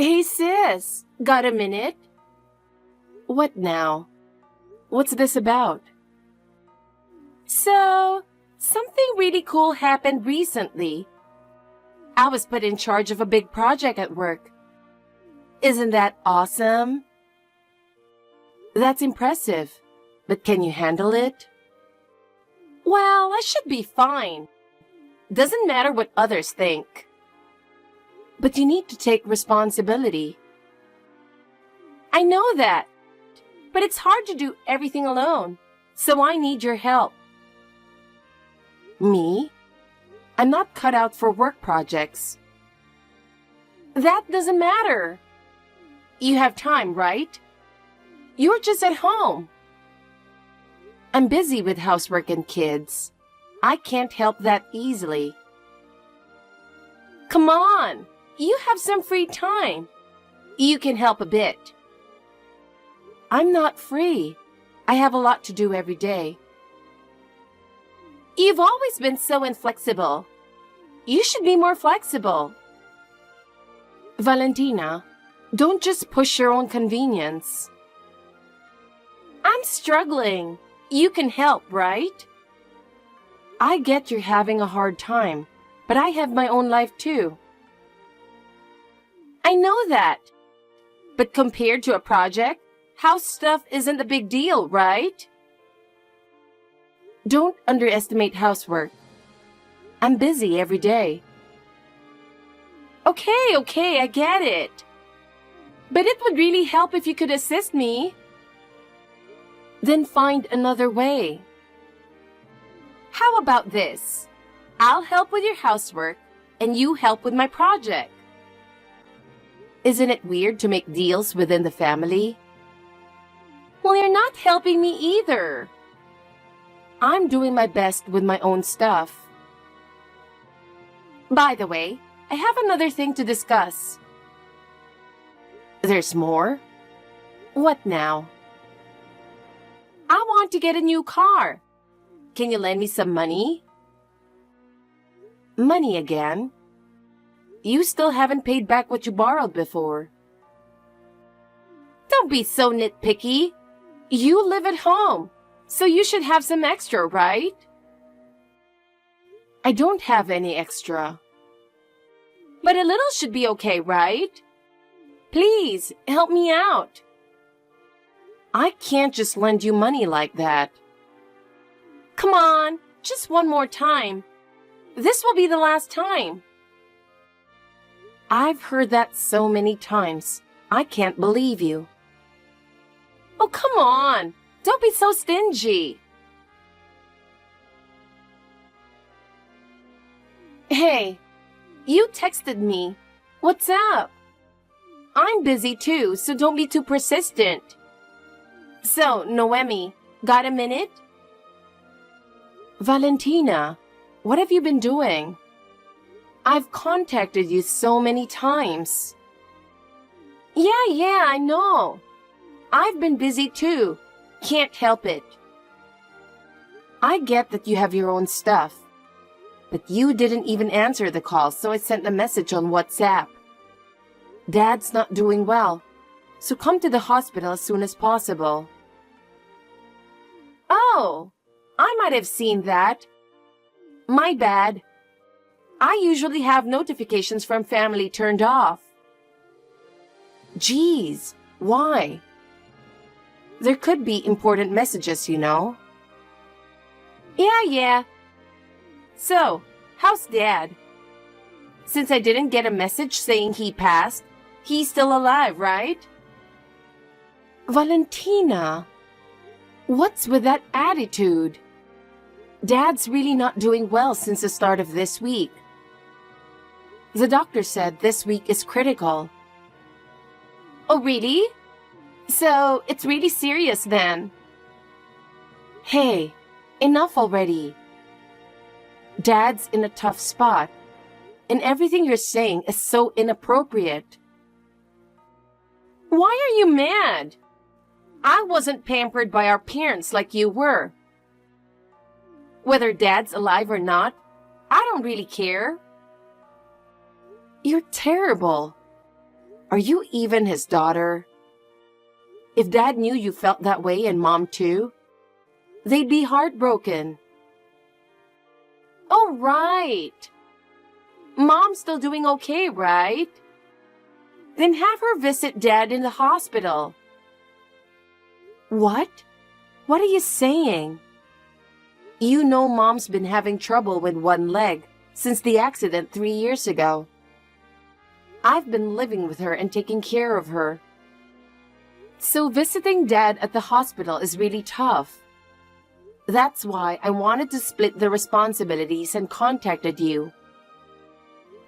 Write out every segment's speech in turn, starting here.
Hey sis, got a minute? What now? What's this about? So, something really cool happened recently. I was put in charge of a big project at work. Isn't that awesome? That's impressive, but can you handle it? Well, I should be fine. Doesn't matter what others think. But you need to take responsibility. I know that, but it's hard to do everything alone, so I need your help. Me? I'm not cut out for work projects. That doesn't matter. You have time, right? You're just at home. I'm busy with housework and kids. I can't help that easily. Come on, you have some free time. You can help a bit. I'm not free. I have a lot to do every day. You've always been so inflexible. You should be more flexible. Valentina, don't just push your own convenience. I'm struggling. You can help, right? I get you're having a hard time, but I have my own life too. I know that. But compared to a project, house stuff isn't a big deal, right? Don't underestimate housework. I'm busy every day. Okay, I get it. But it would really help if you could assist me. Then find another way. How about this? I'll help with your housework, and you help with my project. Isn't it weird to make deals within the family? Well, you're not helping me either. I'm doing my best with my own stuff. By the way, I have another thing to discuss. There's more? What now? I want to get a new car. Can you lend me some money? Money again? You still haven't paid back what you borrowed before. Don't be so nitpicky. You live at home, so you should have some extra, right? I don't have any extra. But a little should be okay, right? Please, help me out. I can't just lend you money like that. Come on, just one more time. This will be the last time. I've heard that so many times. I can't believe you. Oh, come on. Don't be so stingy. Hey, you texted me. What's up? I'm busy too, so don't be too persistent. So, Noemi, got a minute? Valentina, what have you been doing? I've contacted you so many times. Yeah, I know. I've been busy too. Can't help it. I get that you have your own stuff. But you didn't even answer the call, so I sent a message on WhatsApp. Dad's not doing well, so come to the hospital as soon as possible. Oh, I might have seen that. My bad. I usually have notifications from family turned off. Geez, why? There could be important messages, you know. Yeah. So, how's Dad? Since I didn't get a message saying he passed, he's still alive, right? Valentina, what's with that attitude? Dad's really not doing well since the start of this week. The doctor said this week is critical. Oh, really? So, it's really serious then. Hey, enough already. Dad's in a tough spot, and everything you're saying is so inappropriate. Why are you mad? I wasn't pampered by our parents like you were. Whether Dad's alive or not, I don't really care. You're terrible. Are you even his daughter? If Dad knew you felt that way and Mom too, they'd be heartbroken. Oh, right. Mom's still doing okay, right? Then have her visit Dad in the hospital. What? What are you saying? You know Mom's been having trouble with one leg since the accident 3 years ago. I've been living with her and taking care of her. So visiting Dad at the hospital is really tough. That's why I wanted to split the responsibilities and contacted you.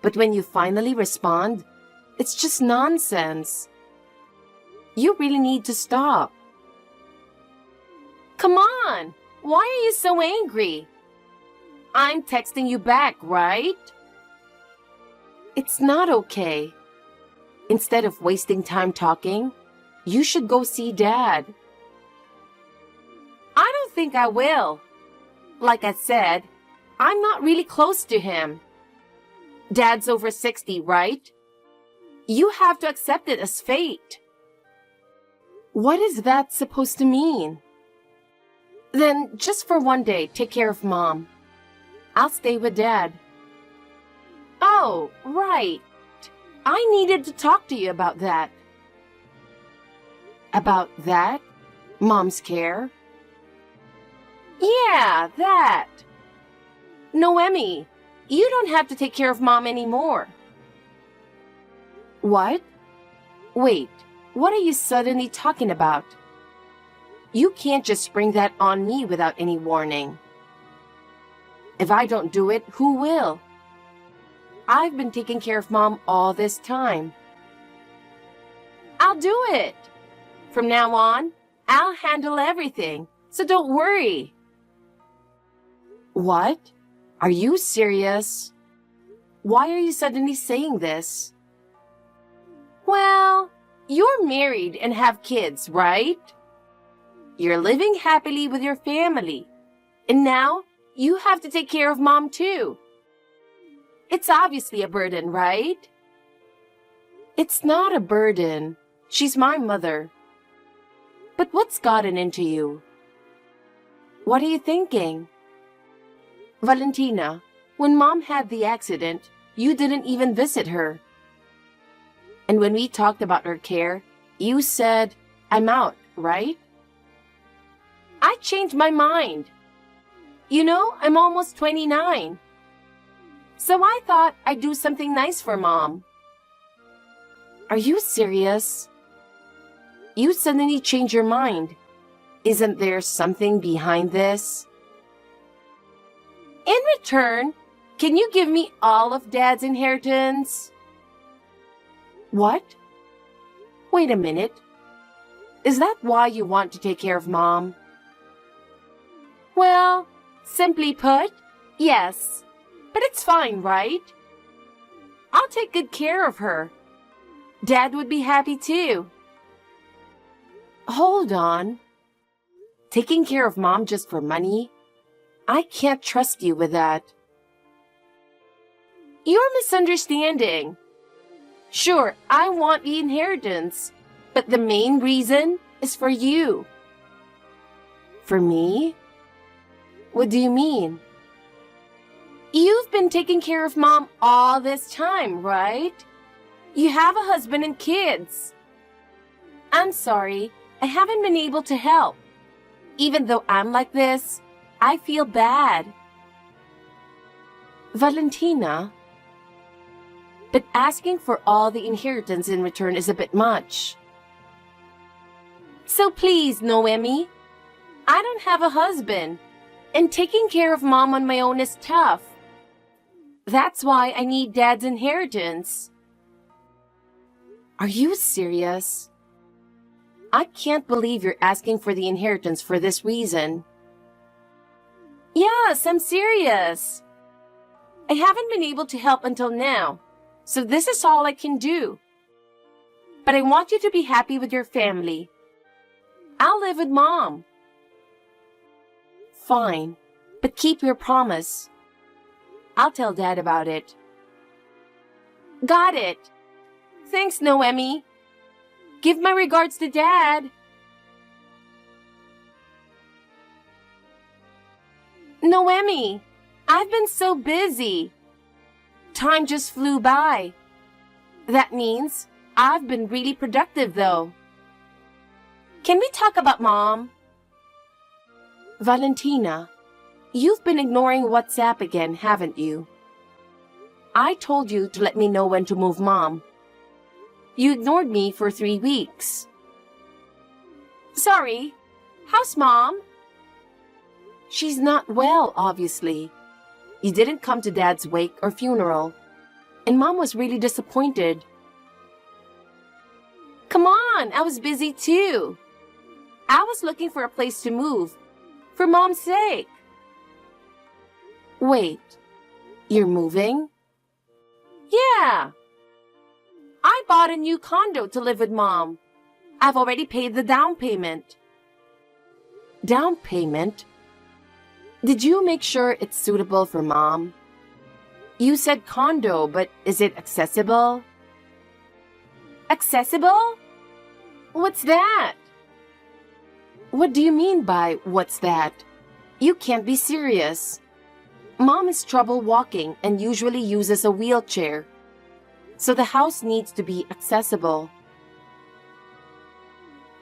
But when you finally respond, it's just nonsense. You really need to stop. Come on! Why are you so angry? I'm texting you back, right? It's not okay. Instead of wasting time talking, you should go see Dad. I don't think I will. Like I said, I'm not really close to him. Dad's over 60, right? You have to accept it as fate. What is that supposed to mean? Then, just for one day, take care of Mom. I'll stay with Dad. Oh, right. I needed to talk to you about that. About that? Mom's care? Yeah, that. Noemi, you don't have to take care of Mom anymore. What? Wait, what are you suddenly talking about? You can't just spring that on me without any warning. If I don't do it, who will? I've been taking care of Mom all this time. I'll do it. From now on, I'll handle everything, so don't worry. What? Are you serious? Why are you suddenly saying this? Well, you're married and have kids, right? You're living happily with your family. And now, you have to take care of Mom too. It's obviously a burden, right? It's not a burden. She's my mother. But what's gotten into you? What are you thinking? Valentina, when Mom had the accident, you didn't even visit her. And when we talked about her care, you said, I'm out, right? I changed my mind. You know, I'm almost 29. So I thought I'd do something nice for Mom. Are you serious? You suddenly change your mind. Isn't there something behind this? In return, can you give me all of Dad's inheritance? What? Wait a minute. Is that why you want to take care of Mom? Well, simply put, yes. But it's fine, right? I'll take good care of her. Dad would be happy too. Hold on. Taking care of Mom just for money? I can't trust you with that. You're misunderstanding. Sure, I want the inheritance, but the main reason is for you. For me? What do you mean? You've been taking care of Mom all this time, right? You have a husband and kids. I'm sorry, I haven't been able to help. Even though I'm like this, I feel bad. Valentina, but asking for all the inheritance in return is a bit much. So please, Noemi, I don't have a husband, and taking care of Mom on my own is tough. That's why I need Dad's inheritance. Are you serious? I can't believe you're asking for the inheritance for this reason. Yes, I'm serious. I haven't been able to help until now, so this is all I can do. But I want you to be happy with your family. I'll live with Mom. Fine, but keep your promise. I'll tell Dad about it. Got it. thanks, Noemi. Give my regards to Dad. Noemi, I've been so busy. Time just flew by. That means I've been really productive, though. Can we talk about Mom? Valentina, you've been ignoring WhatsApp again, haven't you? I told you to let me know when to move Mom. You ignored me for 3 weeks. Sorry. How's Mom? She's not well, obviously. You didn't come to Dad's wake or funeral, and Mom was really disappointed. Come on, I was busy too. I was looking for a place to move, for Mom's sake. Wait, you're moving? Yeah. I bought a new condo to live with Mom. I've already paid the down payment. Down payment? Did you make sure it's suitable for Mom? You said condo, but is it accessible? Accessible? What's that? What do you mean by what's that? You can't be serious. Mom has trouble walking and usually uses a wheelchair, so the house needs to be accessible.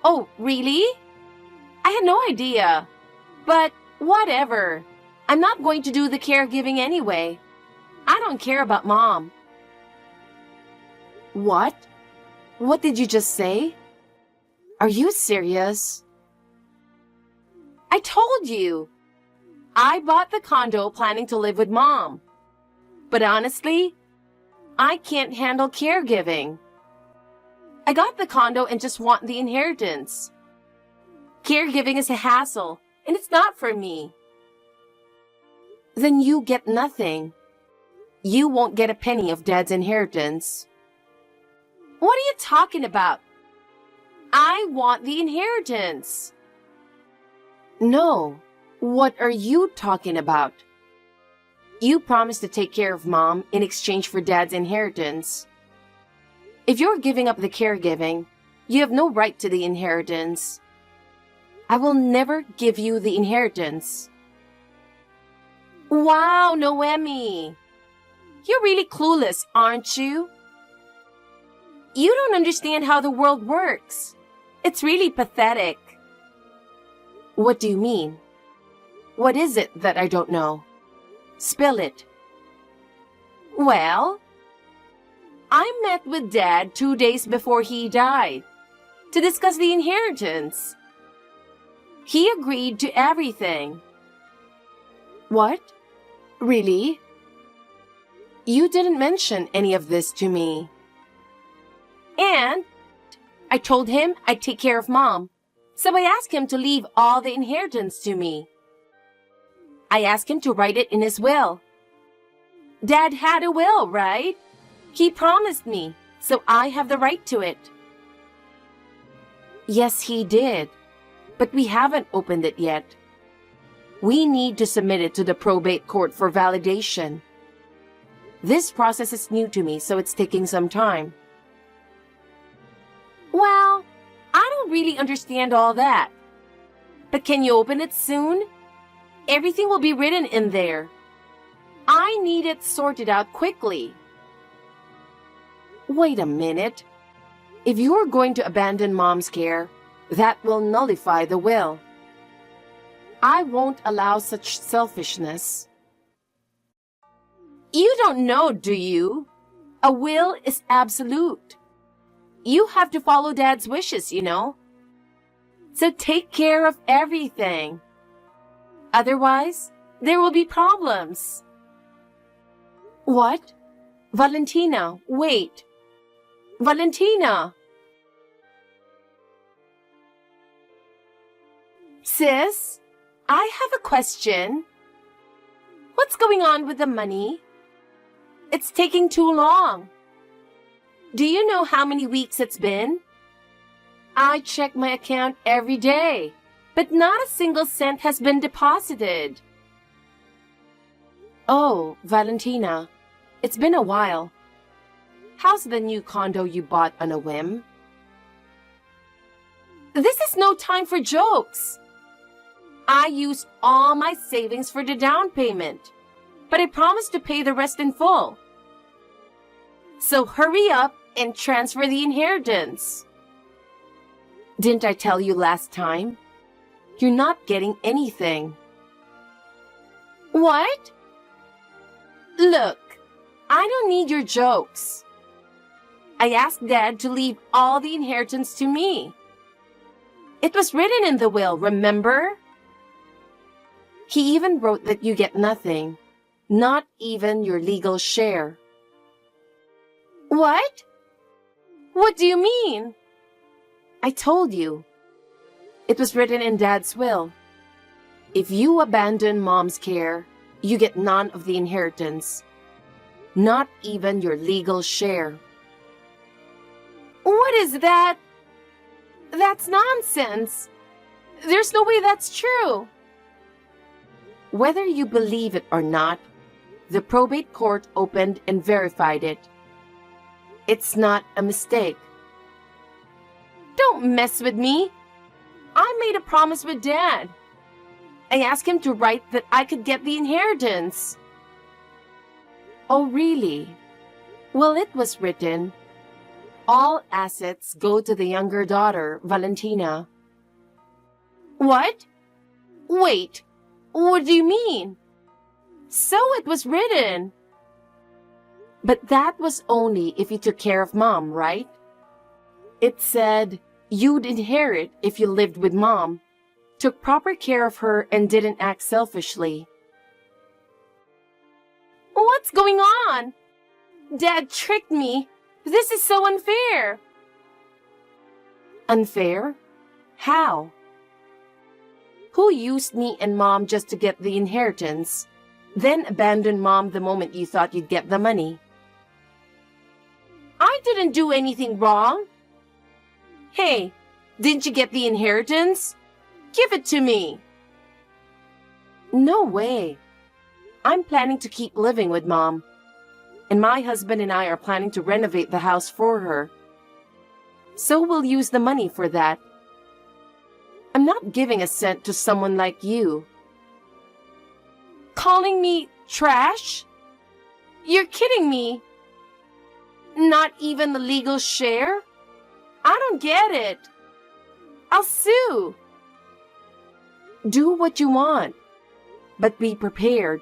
Oh, really? I had no idea. But whatever. I'm not going to do the caregiving anyway. I don't care about Mom. What? What did you just say? Are you serious? I told you. I bought the condo planning to live with Mom. But honestly, I can't handle caregiving. I got the condo and just want the inheritance. Caregiving is a hassle, and it's not for me. Then you get nothing. You won't get a penny of Dad's inheritance. What are you talking about? I want the inheritance. No. What are you talking about? You promised to take care of Mom in exchange for Dad's inheritance. If you're giving up the caregiving, you have no right to the inheritance. I will never give you the inheritance. Wow, Noemi. You're really clueless, aren't you? You don't understand how the world works. It's really pathetic. What do you mean? What is it that I don't know? Spill it. Well, I met with Dad 2 days before he died to discuss the inheritance. He agreed to everything. What? Really? You didn't mention any of this to me. And I told him I'd take care of Mom, so I asked him to leave all the inheritance to me. I asked him to write it in his will. Dad had a will, right? He promised me, so I have the right to it. Yes, he did, but we haven't opened it yet. We need to submit it to the probate court for validation. This process is new to me, so it's taking some time. Well, I don't really understand all that. But can you open it soon? Everything will be written in there. I need it sorted out quickly. Wait a minute. If you're going to abandon Mom's care, that will nullify the will. I won't allow such selfishness. You don't know, do you? A will is absolute. You have to follow Dad's wishes, you know. So take care of everything. Otherwise, there will be problems. What? Valentina, wait. Valentina! Sis, I have a question. What's going on with the money? It's taking too long. Do you know how many weeks it's been? I check my account every day, but not a single cent has been deposited. Oh, Valentina, it's been a while. How's the new condo you bought on a whim? This is no time for jokes. I used all my savings for the down payment, but I promised to pay the rest in full. So hurry up and transfer the inheritance. Didn't I tell you last time? You're not getting anything. What? Look, I don't need your jokes. I asked Dad to leave all the inheritance to me. It was written in the will, remember? He even wrote that you get nothing, not even your legal share. What? What do you mean? I told you. It was written in Dad's will. If you abandon Mom's care, you get none of the inheritance, not even your legal share. What is that? That's nonsense. There's no way that's true. Whether you believe it or not, the probate court opened and verified it. It's not a mistake. Don't mess with me. I made a promise with Dad. I asked him to write that I could get the inheritance. Oh, really? Well, it was written, all assets go to the younger daughter, Valentina. What? Wait, what do you mean? So it was written. But that was only if you took care of Mom, right? It said you'd inherit if you lived with Mom, took proper care of her, and didn't act selfishly. What's going on? Dad tricked me. This is so unfair. Unfair? How? Who used me and Mom just to get the inheritance, then abandoned Mom the moment you thought you'd get the money? I didn't do anything wrong. Hey, didn't you get the inheritance? Give it to me. No way. I'm planning to keep living with Mom, and my husband and I are planning to renovate the house for her. So we'll use the money for that. I'm not giving a cent to someone like you. Calling me trash? You're kidding me. Not even the legal share? I don't get it. I'll sue. Do what you want, but be prepared.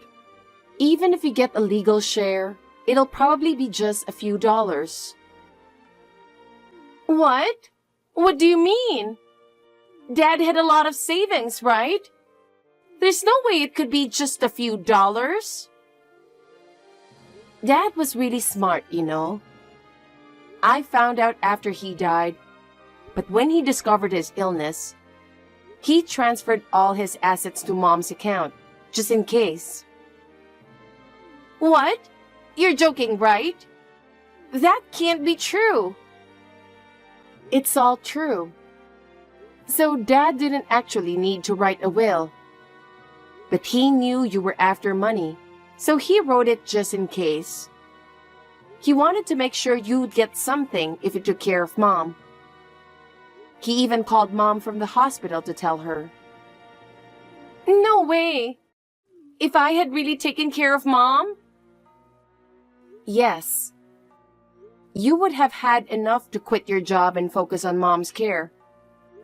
Even if you get a legal share, it'll probably be just a few dollars. What? What do you mean? Dad had a lot of savings, right? There's no way it could be just a few dollars. Dad was really smart, you know. I found out after he died, but when he discovered his illness, he transferred all his assets to Mom's account, just in case. What? You're joking, right? That can't be true. It's all true. So Dad didn't actually need to write a will. But he knew you were after money, so he wrote it just in case. He wanted to make sure you'd get something if you took care of Mom. He even called Mom from the hospital to tell her. No way! If I had really taken care of Mom? Yes. You would have had enough to quit your job and focus on Mom's care.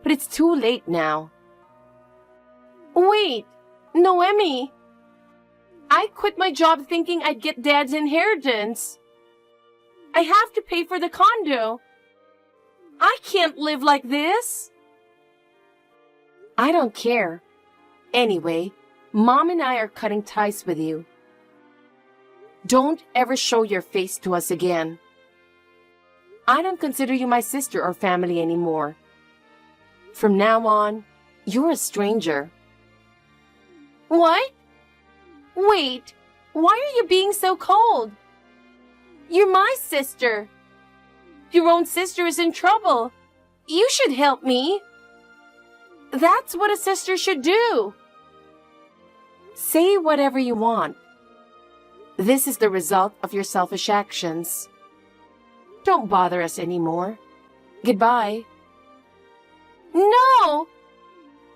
But it's too late now. Wait, Noemi! I quit my job thinking I'd get Dad's inheritance. I have to pay for the condo. I can't live like this. I don't care. Anyway, Mom and I are cutting ties with you. Don't ever show your face to us again. I don't consider you my sister or family anymore. From now on, you're a stranger. What? Wait, why are you being so cold? You're my sister. Your own sister is in trouble. You should help me. That's what a sister should do. Say whatever you want. This is the result of your selfish actions. Don't bother us anymore. Goodbye. No!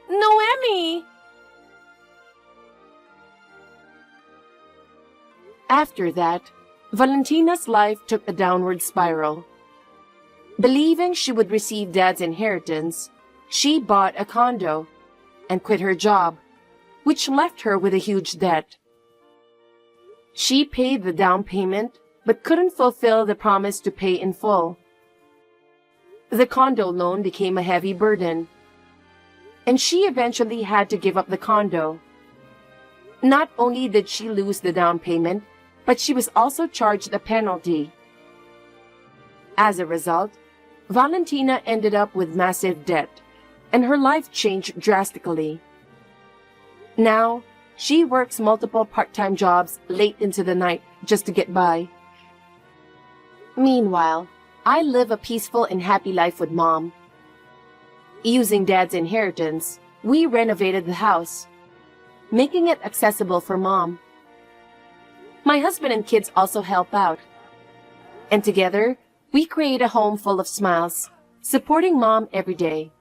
Noemi! After that, Valentina's life took a downward spiral. Believing she would receive Dad's inheritance, she bought a condo and quit her job, which left her with a huge debt. She paid the down payment but couldn't fulfill the promise to pay in full. The condo loan became a heavy burden, and she eventually had to give up the condo. Not only did she lose the down payment, but she was also charged a penalty. As a result, Valentina ended up with massive debt, and her life changed drastically. Now, she works multiple part-time jobs late into the night just to get by. Meanwhile, I live a peaceful and happy life with Mom. Using Dad's inheritance, we renovated the house, making it accessible for Mom. My husband and kids also help out. And together, we create a home full of smiles, supporting Mom every day.